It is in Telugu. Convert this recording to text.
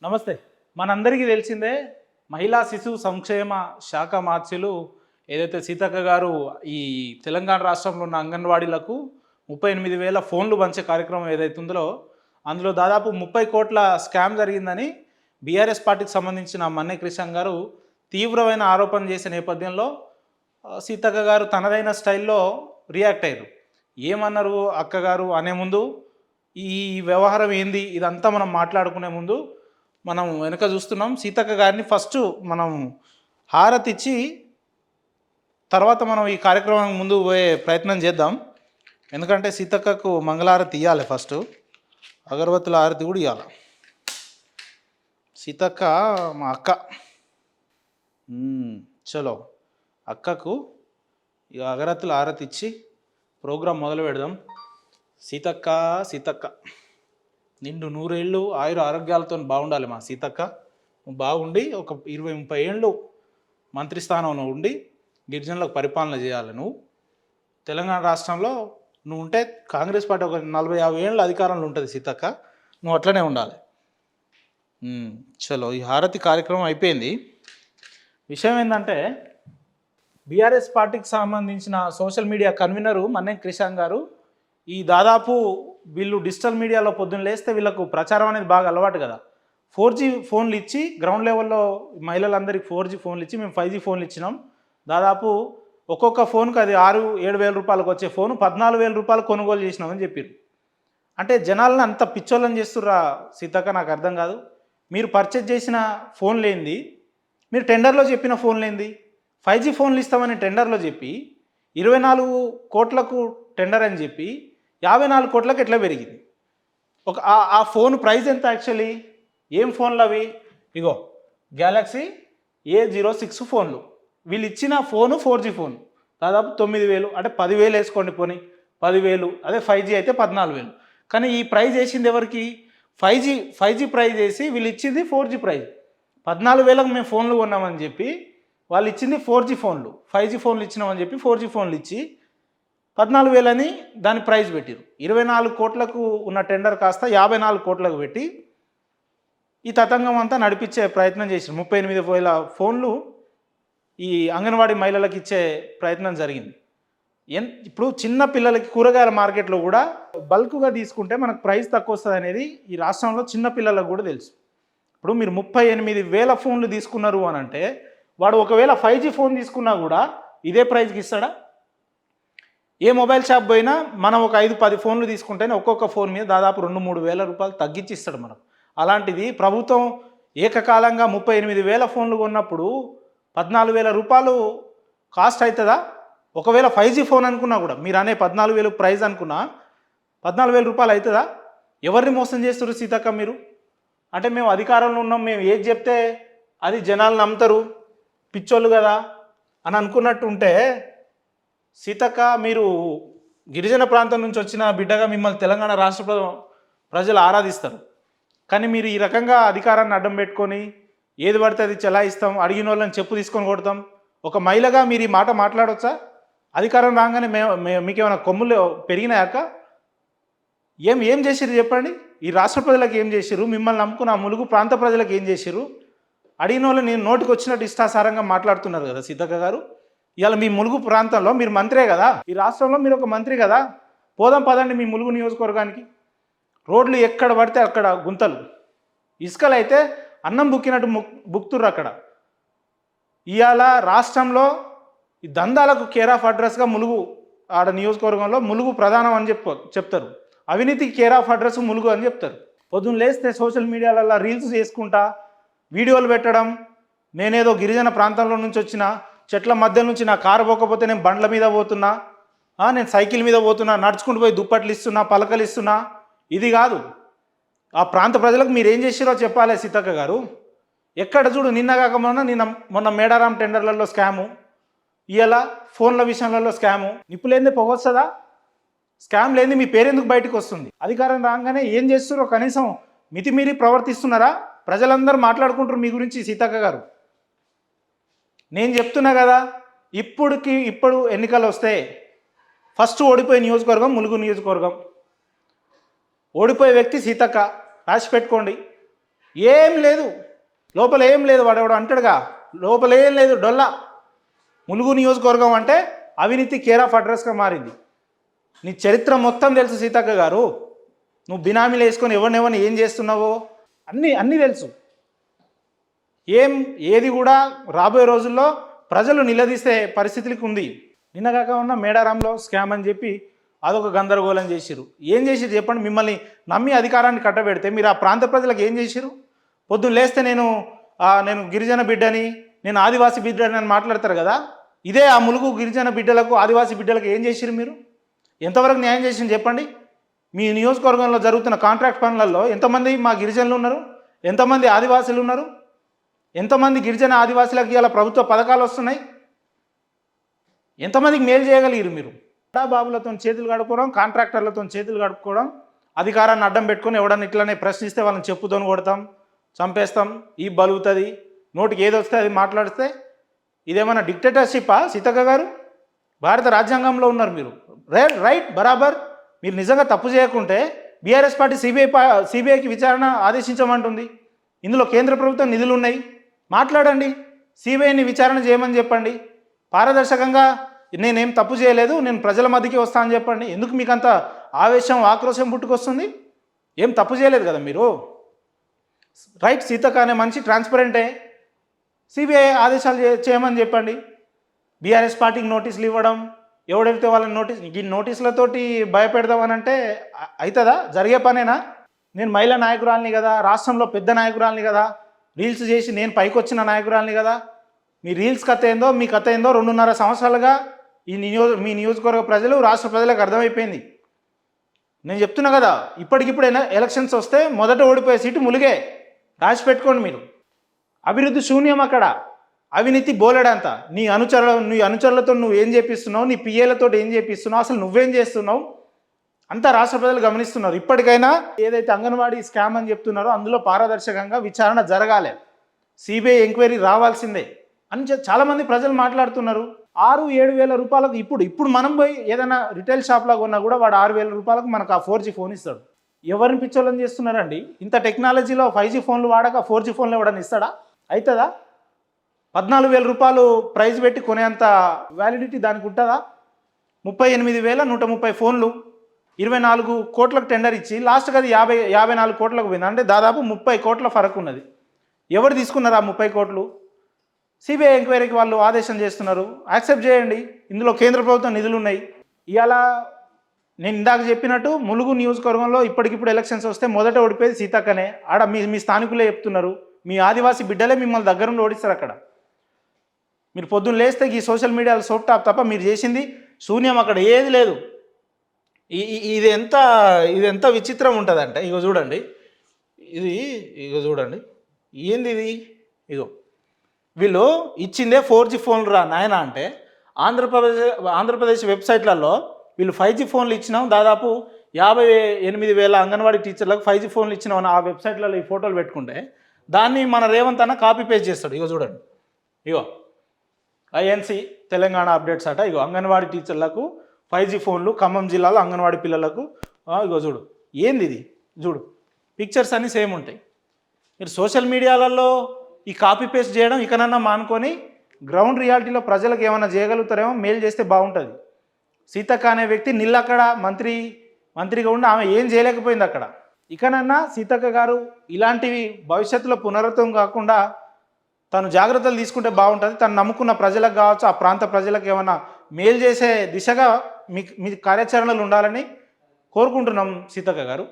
నమస్తే. మనందరికీ తెలిసిందే మహిళా శిశు సంక్షేమ శాఖ మార్చులు ఏదైతే సీతక్క గారు ఈ తెలంగాణ రాష్ట్రంలో ఉన్న అంగన్వాడీలకు 38,000 ఫోన్లు పంచే కార్యక్రమం ఏదైతే ఉందో అందులో దాదాపు 30 కోట్ల స్కామ్ జరిగిందని బీఆర్ఎస్ పార్టీకి సంబంధించిన మన్నే క్రిషన్ గారు తీవ్రమైన ఆరోపణ చేసే నేపథ్యంలో సీతక్క గారు తనదైన స్టైల్లో రియాక్ట్ అయ్యారు. ఏమన్నారు అక్కగారు అనే ముందు ఈ వ్యవహారం ఏంది ఇదంతా మనం మాట్లాడుకునే ముందు మనం వెనక చూస్తున్నాం సీతక్క గారిని ఫస్ట్ మనం హారతి ఇచ్చి తర్వాత మనం ఈ కార్యక్రమం ముందు పోయే ప్రయత్నం చేద్దాం. ఎందుకంటే సీతక్కకు మంగళహారతి ఇవ్వాలి, ఫస్ట్ అగరబత్తుల హారతి కూడా ఇవ్వాలి. సీతక్క మా అక్క. చలో అక్కకు ఇక అగరత్తుల హారతి ఇచ్చి ప్రోగ్రాం మొదలు పెడదాం. సీతక్క సీతక్క నిండు 100 ఏళ్ళు ఆయుర ఆరోగ్యాలతో బాగుండాలి మా సీతక్క. నువ్వు బాగుండి ఒక 20-30 ఏళ్ళు మంత్రి స్థానంలో ఉండి గిరిజనులకు పరిపాలన చేయాలి. నువ్వు తెలంగాణ రాష్ట్రంలో నువ్వు ఉంటే కాంగ్రెస్ పార్టీ ఒక 40-50 ఏళ్ళ అధికారంలో ఉంటుంది సీతక్క. నువ్వు అట్లనే ఉండాలి. చలో ఈ హారతి కార్యక్రమం అయిపోయింది. విషయం ఏంటంటే బీఆర్ఎస్ పార్టీకి సంబంధించిన సోషల్ మీడియా కన్వీనరు మన్నే క్రిషన్ గారు ఈ దాదాపు వీళ్ళు డిజిటల్ మీడియాలో పొద్దున్న లేస్తే వీళ్ళకు ప్రచారం అనేది బాగా అలవాటు కదా. 4G ఫోన్లు ఇచ్చి గ్రౌండ్ లెవెల్లో మహిళలందరికీ 4G ఫోన్లు ఇచ్చి మేము 5G ఫోన్లు ఇచ్చినాం. దాదాపు ఒక్కొక్క ఫోన్కి అది 6-7 వేల రూపాయలకు వచ్చే ఫోను 14,000 రూపాయలు కొనుగోలు చేసినామని చెప్పారు. అంటే జనాలను అంత పిచ్చోళ్ళని చేస్తుర్రా సీతక్క, నాకు అర్థం కాదు. మీరు పర్చేజ్ చేసిన ఫోన్లు ఏంది, మీరు టెండర్లో చెప్పిన ఫోన్లు ఏంది, 5G ఫోన్లు ఇస్తామని టెండర్లో చెప్పి 24 కోట్లకు టెండర్ అని చెప్పి 54 కోట్లకు ఎట్లా పెరిగింది? ఆ ఫోన్ ప్రైస్ ఎంత యాక్చువల్లీ? ఏం ఫోన్లు అవి? ఇగో గ్యాలక్సీ A06 ఫోన్లు. వీళ్ళు ఇచ్చిన ఫోను 4G ఫోన్ దాదాపు 9,000, అంటే 10,000 వేసుకోండి పోనీ 10,000. అదే 5G అయితే 14,000. కానీ ఈ ప్రైజ్ వేసింది ఎవరికి? 5G ప్రైజ్ వేసి వీళ్ళు ఇచ్చింది 4G ప్రైజ్. 14,000కు మేము ఫోన్లు కొన్నామని చెప్పి వాళ్ళు ఇచ్చింది 4G ఫోన్లు. 5G ఫోన్లు ఇచ్చినామని చెప్పి 4G ఫోన్లు ఇచ్చి 14,000 అని దాని ప్రైజ్ పెట్టారు. 24 కోట్లకు ఉన్న టెండర్ కాస్త 54 కోట్లకు పెట్టి ఈ తతంగం అంతా నడిపించే ప్రయత్నం చేశారు. 38,000 ఫోన్లు ఈ అంగన్వాడీ మహిళలకు ఇచ్చే ప్రయత్నం జరిగింది. ఇప్పుడు చిన్న పిల్లలకి కూరగాయల మార్కెట్లో కూడా బల్క్గా తీసుకుంటే మనకు ప్రైస్ తక్కువ వస్తుంది అనేది ఈ రాష్ట్రంలో చిన్న పిల్లలకు కూడా తెలుసు. ఇప్పుడు మీరు 38,000 ఫోన్లు తీసుకున్నారు అని అంటే వాడు ఒకవేళ 5G ఫోన్ తీసుకున్నా కూడా ఇదే ప్రైజ్కి ఇస్తాడా? ఏ మొబైల్ షాప్ పోయినా మనం ఒక 5-10 ఫోన్లు తీసుకుంటేనే ఒక్కొక్క ఫోన్ మీద దాదాపు 2-3 వేల రూపాయలు తగ్గించి ఇస్తాడు మనకు. అలాంటిది ప్రభుత్వం ఏకకాలంగా 38,000 ఫోన్లు కొన్నప్పుడు 14,000 రూపాయలు కాస్ట్ అవుతుందా? ఒకవేళ 5G ఫోన్ అనుకున్నా కూడా మీరు అనే 14,000 ప్రైజ్ అనుకున్నా 14,000 రూపాయలు అవుతుందా? ఎవరిని మోసం చేస్తారు సీతక్క మీరు? అంటే మేము అధికారంలో ఉన్నాం, మేము ఏది చెప్తే అది జనాలు నమ్ముతారు, పిచ్చోళ్ళు కదా అని అనుకున్నట్టు ఉంటే సీతక్క, మీరు గిరిజన ప్రాంతం నుంచి వచ్చిన బిడ్డగా మిమ్మల్ని తెలంగాణ రాష్ట్ర ప్రజలు ఆరాధిస్తారు. కానీ మీరు ఈ రకంగా అధికారాన్ని అడ్డం పెట్టుకొని ఏది పడితే అది చెలాయిస్తాం, అడిగిన వాళ్ళని చెప్పు తీసుకొని కొడతాం. ఒక మహిళగా మీరు ఈ మాట మాట్లాడవచ్చా? అధికారం రాగానే మీకు ఏమైనా కొమ్ములు పెరిగినాయాక ఏం చేసిర్రు చెప్పండి? ఈ రాష్ట్ర ప్రజలకు ఏం చేసిర్రు? మిమ్మల్ని నమ్ముకున్న ములుగు ప్రాంత ప్రజలకు ఏం చేసిర్రు? అడిగిన వాళ్ళు నేను నోటికి వచ్చినట్టు ఇష్టాసారంగా మాట్లాడుతున్నారు కదా సీతక్క గారు. ఇవాళ మీ ములుగు ప్రాంతంలో మీరు మంత్రే కదా, ఈ రాష్ట్రంలో మీరు ఒక మంత్రి కదా. పోదాం పదండి మీ ములుగు నియోజకవర్గానికి. రోడ్లు ఎక్కడ పడితే అక్కడ గుంతలు, ఇసుకలు అయితే అన్నం బుక్కినట్టు బుక్తుర్రు అక్కడ. ఇవాళ రాష్ట్రంలో ఈ దందాలకు కేర్ ఆఫ్ అడ్రస్గా ములుగు ఆడ నియోజకవర్గంలో ములుగు ప్రధానం అని చెప్తారు. అవినీతికి కేర్ ఆఫ్ అడ్రస్ ములుగు అని చెప్తారు. పొద్దున్న లేస్తే సోషల్ మీడియాలలో రీల్స్ చేసుకుంటా వీడియోలు పెట్టడం, నేనేదో గిరిజన ప్రాంతంలో నుంచి వచ్చిన చెట్ల మధ్య నుంచి నా కారు పోకపోతే నేను బండ్ల మీద పోతున్నా, నేను సైకిల్ మీద పోతున్నా, నడుచుకుంటూ పోయి దుప్పట్లు ఇస్తున్నా, పలకలు ఇస్తున్నా. ఇది కాదు. ఆ ప్రాంత ప్రజలకు మీరు ఏం చేసిరో చెప్పాలి సీతక్క గారు. ఎక్కడ చూడు నిన్న కాకమన్నా మొన్న మేడారాం టెండర్లలో స్కాము, ఇవాళ ఫోన్ల విషయంలో స్కాము. నిప్పులేంది పొగొస్తుందా? స్కామ్ లేని మీ పేరెందుకు బయటకు వస్తుంది? అధికారం రాగానే ఏం చేస్తున్నారో కనీసం మితిమీరి ప్రవర్తిస్తున్నారా? ప్రజలందరూ మాట్లాడుకుంటారు మీ గురించి సీతక్క గారు. నేను చెప్తున్నా కదా, ఇప్పుడు ఎన్నికలు వస్తే ఫస్ట్ ఓడిపోయే నియోజకవర్గం ములుగు నియోజకవర్గం. ఓడిపోయే వ్యక్తి సీతక్క, రాసి పెట్టుకోండి. ఏం లేదు, లోపల ఏం లేదు. వాడెవడు అంటాడుగా లోపల ఏం లేదు, డొల్లా. ములుగు నియోజకవర్గం అంటే అవినీతి కేర్ ఆఫ్ అడ్రస్గా మారింది. నీ చరిత్ర మొత్తం తెలుసు సీతక్క గారు. నువ్వు బినామీలు వేసుకొని ఎవరినెవరిని ఏం చేస్తున్నావో అన్నీ తెలుసు. ఏది కూడా రాబోయే రోజుల్లో ప్రజలు నిలదీసే పరిస్థితులకు ఉంది. నిన్నగాక ఉన్న మేడారంలో స్కామ్ అని చెప్పి అదొక గందరగోళం చేసిరు. ఏం చేసిరు చెప్పండి? మిమ్మల్ని నమ్మి అధికారాన్ని కట్టబెడితే మీరు ఆ ప్రాంత ప్రజలకు ఏం చేసిరు? పొద్దున్న లేస్తే నేను గిరిజన బిడ్డని, నేను ఆదివాసీ బిడ్డని అని మాట్లాడతారు కదా. ఇదే ఆ ములుగు గిరిజన బిడ్డలకు, ఆదివాసీ బిడ్డలకు ఏం చేసిరు మీరు? ఎంతవరకు న్యాయం చేసింది చెప్పండి? మీ నియోజకవర్గంలో జరుగుతున్న కాంట్రాక్ట్ పనులలో ఎంతమంది మా గిరిజనులు ఉన్నారు? ఎంతమంది ఆదివాసులు ఉన్నారు? ఎంతమంది గిరిజన ఆదివాసులకు ఇలా ప్రభుత్వ పథకాలు వస్తున్నాయి? ఎంతమందికి మేలు చేయగలిగారు మీరు? బాబులతో చేతులు గడుపుకోవడం, కాంట్రాక్టర్లతో చేతులు గడుపుకోవడం, అధికారాన్ని అడ్డం పెట్టుకొని ఎవడన్నా ఇట్లనే ప్రశ్నిస్తే వాళ్ళని చెప్పుతోని కొడతాం, చంపేస్తాం, ఈ బలుగుతుంది, నోటికి ఏది వస్తే అది మాట్లాడితే ఇదేమన్నా డిక్టేటర్షిప్పా సీతక్క గారు? భారత రాజ్యాంగంలో ఉన్నారు మీరు. రైట్, బరాబర్. మీరు నిజంగా తప్పు చేయకుంటే బీఆర్ఎస్ పార్టీ సిబిఐకి విచారణ ఆదేశించమంటుంది. ఇందులో కేంద్ర ప్రభుత్వం నిధులు ఉన్నాయి, మాట్లాడండి. సిబిఐని విచారణ చేయమని చెప్పండి. పారదర్శకంగా నేనేం తప్పు చేయలేదు, నేను ప్రజల మధ్యకి వస్తా అని చెప్పండి. ఎందుకు మీకు అంత ఆవేశం, ఆక్రోశం పుట్టుకొస్తుంది? ఏం తప్పు చేయలేదు కదా మీరు. రైట్, సీతక్క అనే మనిషి ట్రాన్స్పరెంటే. సిబిఐ ఆదేశాలు చేయమని చెప్పండి. బీఆర్ఎస్ పార్టీకి నోటీసులు ఇవ్వడం, ఎవడైతే వాళ్ళని ఈ నోటీసులతోటి భయపెడదామనంటే అవుతుందా? జరిగే పనేనా? నేను మహిళా నాయకురాలిని కదా, రాష్ట్రంలో పెద్ద నాయకురాలిని కదా, రీల్స్ చేసి నేను పైకి వచ్చిన నాయకురాలిని కదా. మీ రీల్స్ కథ ఏందో, మీ కథ ఏందో 2.5 సంవత్సరాలుగా మీ నియోజకవర్గ ప్రజలు, రాష్ట్ర ప్రజలకు అర్థమైపోయింది. నేను చెప్తున్నా కదా, ఇప్పటికిప్పుడు ఎలక్షన్స్ వస్తే మొదట ఓడిపోయే సీటు ములుగే. రాసి పెట్టుకోండి మీరు. అభివృద్ధి శూన్యం అక్కడ, అవినీతి బోలెడంత. నీ అనుచరులతో నువ్వు ఏం చేపిస్తున్నావు, నీ పిఏలతో ఏం చేపిస్తున్నావు, అసలు నువ్వేం చేస్తున్నావు అంతా రాష్ట్ర ప్రజలు గమనిస్తున్నారు. ఇప్పటికైనా ఏదైతే అంగన్వాడీ స్కామ్ అని చెప్తున్నారో అందులో పారదర్శకంగా విచారణ జరగాలి, సిబిఐ ఎంక్వైరీ రావాల్సిందే అని చాలామంది ప్రజలు మాట్లాడుతున్నారు. 6-7 వేల రూపాయలకు ఇప్పుడు మనం పోయి ఏదైనా రిటైల్ షాప్లో కొన్నా కూడా వాడు 6,000 రూపాయలకు మనకు ఆ 4G ఫోన్ ఇస్తాడు. ఎవరిని పిచ్చోళ్ళని చేస్తున్నారండి? ఇంత టెక్నాలజీలో 5G ఫోన్లు వాడక 4G ఫోన్లు ఎవడని ఇస్తాడా? అవుతుందా? 14,000 రూపాయలు ప్రైజ్ పెట్టి కొనేంత వ్యాలిడిటీ దానికి ఉంటుందా? 38,130 ఫోన్లు 24 కోట్లకు టెండర్ ఇచ్చి లాస్ట్కి అది 54 కోట్లకు పోయింది. అంటే దాదాపు 30 కోట్ల ఫరక్ ఉన్నది. ఎవరు తీసుకున్నారు ఆ 30 కోట్లు? సిబిఐ ఎంక్వైరీకి వాళ్ళు ఆదేశం చేస్తున్నారు. యాక్సెప్ట్ చేయండి. ఇందులో కేంద్ర ప్రభుత్వం నిధులు ఉన్నాయి. ఇవాళ నేను ఇందాక చెప్పినట్టు ములుగు నియోజకవర్గంలో ఇప్పటికిప్పుడు ఎలక్షన్స్ వస్తే మొదట ఓడిపోయేది సీతక్కనే. ఆడ మీ స్థానికులే చెప్తున్నారు. మీ ఆదివాసీ బిడ్డలే మిమ్మల్ని దగ్గర ఓడిస్తారు అక్కడ. మీరు పొద్దున్న లేస్తే ఈ సోషల్ మీడియాలో సోప్ టాప్ తప్ప మీరు చేసింది శూన్యం. అక్కడ ఏది లేదు. ఇది ఎంత విచిత్రం ఉంటుందంటే ఇగో చూడండి, చూడండి ఏంది ఇది. ఇగో వీళ్ళు ఇచ్చిందే 4G ఫోన్లు రా నాయన అంటే ఆంధ్రప్రదేశ్ వెబ్సైట్లలో వీళ్ళు 5G ఫోన్లు ఇచ్చినాం, దాదాపు 58,000 అంగన్వాడీ టీచర్లకు 5G ఫోన్లు ఇచ్చినాం ఆ వెబ్సైట్లలో ఈ ఫోటోలు పెట్టుకుంటే దాన్ని మన రేవంత్ అన్న కాపీ పేస్ట్ చేస్తాడు. ఇగో చూడండి, ఇగో ఐఎన్సి తెలంగాణ అప్డేట్స్ అట. ఇగో అంగన్వాడీ టీచర్లకు 5G ఫోన్లు ఖమ్మం జిల్లాలో అంగన్వాడీ పిల్లలకు. ఇగో చూడు ఏంది ఇది, చూడు పిక్చర్స్ అన్నీ సేమ్ ఉంటాయి. మీరు సోషల్ మీడియాలలో ఈ కాపీ పేస్ట్ చేయడం ఇకనన్నా మానుకొని గ్రౌండ్ రియాలిటీలో ప్రజలకు ఏమైనా చేయగలుగుతారేమో, మేలు చేస్తే బాగుంటుంది. సీతక్క అనే వ్యక్తి నిల్లక్కడ మంత్రిగా ఉండి ఆమె ఏం చేయలేకపోయింది అక్కడ. ఇకనన్నా సీతక్క గారు ఇలాంటివి భవిష్యత్తులో పునరావృతం కాకుండా తను జాగ్రత్తలు తీసుకుంటే బాగుంటుంది. తను నమ్ముకున్న ప్రజలకు కావచ్చు, ఆ ప్రాంత ప్రజలకు ఏమైనా మేలు చేసే దిశగా మీ కార్యాచరణలు ఉండాలని కోరుకుంటున్నాం సీతక్క గారు.